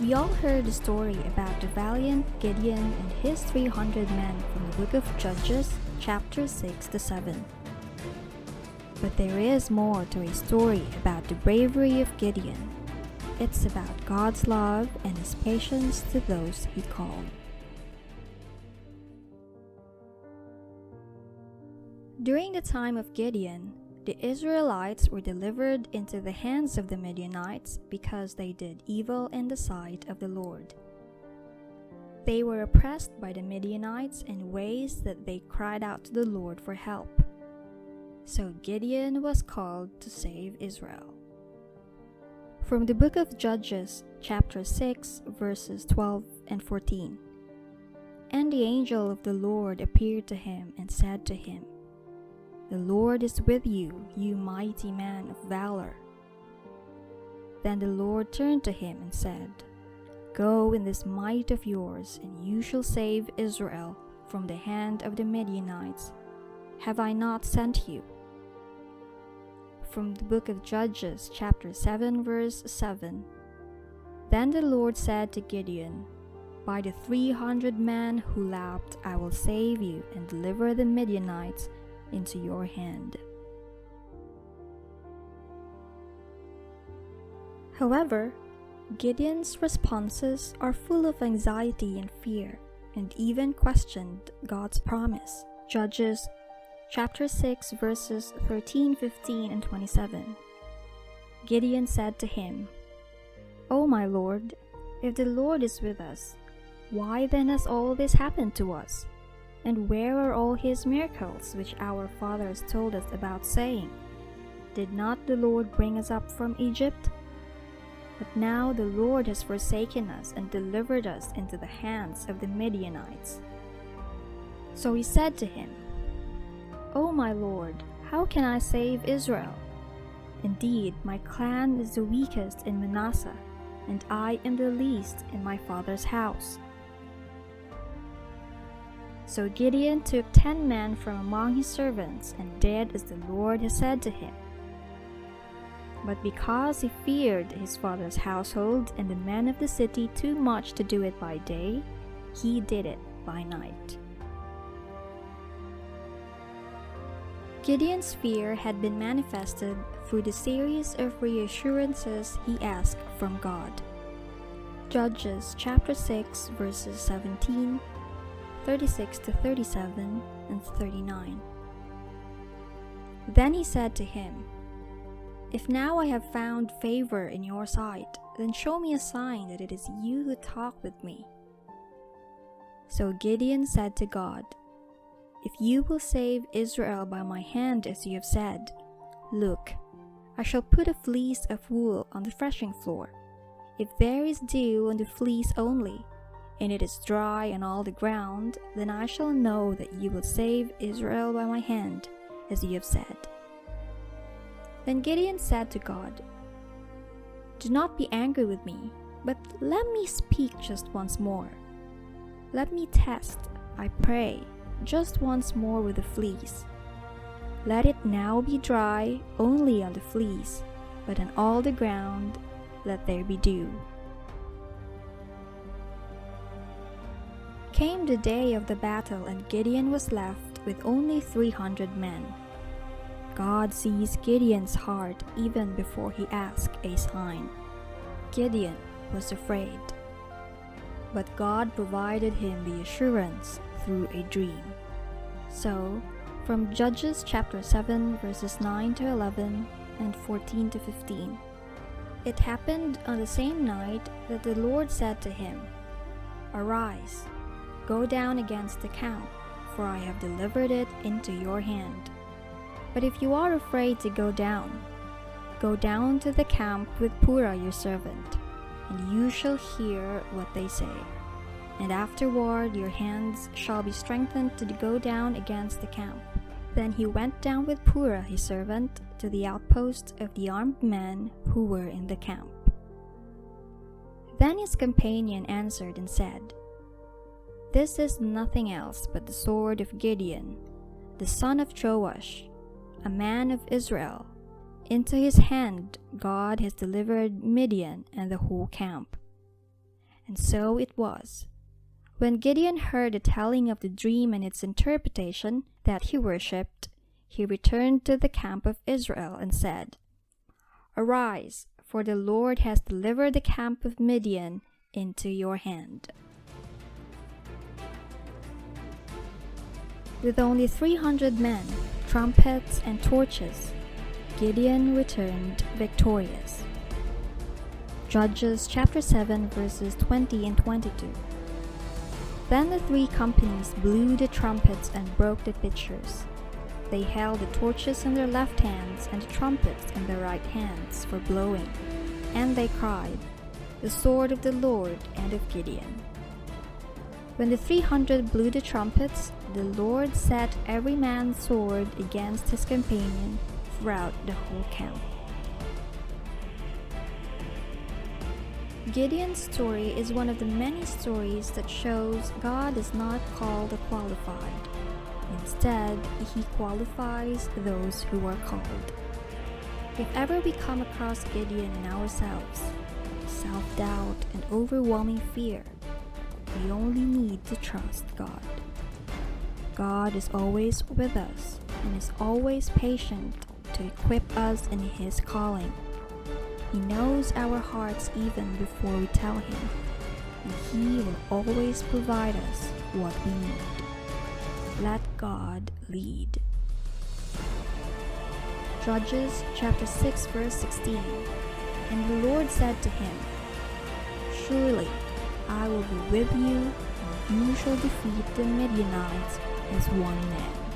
We all heard the story about the valiant Gideon and his 300 men from the book of Judges, chapter 6 to 7. But there is more to a story about the bravery of Gideon. It's about God's love and His patience to those He called. During the time of Gideon, the Israelites were delivered into the hands of the Midianites because they did evil in the sight of the Lord. They were oppressed by the Midianites in ways that they cried out to the Lord for help. So Gideon was called to save Israel. From the book of Judges, chapter 6, verses 12 and 14. And the angel of the Lord appeared to him and said to him, "The Lord is with you, you mighty man of valor." Then the Lord turned to him and said, "Go in this might of yours, and you shall save Israel from the hand of the Midianites. Have I not sent you?" From the book of Judges, chapter 7, verse 7. Then the Lord said to Gideon, "By the 300 men who lapped, I will save you and deliver the Midianites into your hand." However, Gideon's responses are full of anxiety and fear, and even questioned God's promise. Judges chapter 6 verses 13, 15, and 27. Gideon said to him, "O my Lord, if the Lord is with us, why then has all this happened to us? And where are all His miracles which our fathers told us about, saying, 'Did not the Lord bring us up from Egypt?' But now the Lord has forsaken us and delivered us into the hands of the Midianites." So he said to him, "O my Lord, how can I save Israel? Indeed, my clan is the weakest in Manasseh, and I am the least in my father's house." So Gideon took 10 men from among his servants and did as the Lord had said to him. But because he feared his father's household and the men of the city too much to do it by day, he did it by night. Gideon's fear had been manifested through the series of reassurances he asked from God. Judges chapter 6 verses 17, 36 to 37, and 39. Then he said to him, "If now I have found favor in your sight, then show me a sign that it is you who talk with me." So Gideon said to God, "If you will save Israel by my hand as you have said, look, I shall put a fleece of wool on the threshing floor. If there is dew on the fleece only, and it is dry on all the ground, then I shall know that you will save Israel by my hand, as you have said." Then Gideon said to God, "Do not be angry with me, but let me speak just once more. Let me test, I pray, just once more with the fleece. Let it now be dry only on the fleece, but on all the ground let there be dew." Came the day of the battle, and Gideon was left with only 300 men. God sees Gideon's heart even before he asked a sign. Gideon was afraid, but God provided him the assurance through a dream. So, from Judges chapter 7 verses 9 to 11 and 14 to 15. It happened on the same night that the Lord said to him, "Arise, go down against the camp, for I have delivered it into your hand. But if you are afraid to go down to the camp with Purah your servant, and you shall hear what they say. And afterward your hands shall be strengthened to go down against the camp." Then he went down with Purah his servant to the outpost of the armed men who were in the camp. Then his companion answered and said, "This is nothing else but the sword of Gideon, the son of Joash, a man of Israel. Into his hand God has delivered Midian and the whole camp. And so it was. When Gideon heard the telling of the dream and its interpretation that he worshipped, he returned to the camp of Israel and said, "Arise, for the Lord has delivered the camp of Midian into your hand." With only 300 men, trumpets, and torches, Gideon returned victorious. Judges chapter 7 verses 20 and 22. Then the 3 companies blew the trumpets and broke the pitchers. They held the torches in their left hands and the trumpets in their right hands for blowing, and they cried, "The sword of the Lord and of Gideon." When the 300 blew the trumpets, the Lord set every man's sword against his companion throughout the whole camp. Gideon's story is one of the many stories that shows God is not called the qualified. Instead, He qualifies those who are called. If ever we come across Gideon in ourselves, self-doubt and overwhelming fear, we only need to trust God. God is always with us and is always patient to equip us in His calling. He knows our hearts even before we tell Him, and He will always provide us what we need. Let God lead. Judges chapter 6 verse 16. And the Lord said to him, "Surely I will be with you, and you shall defeat the Midianites as one man."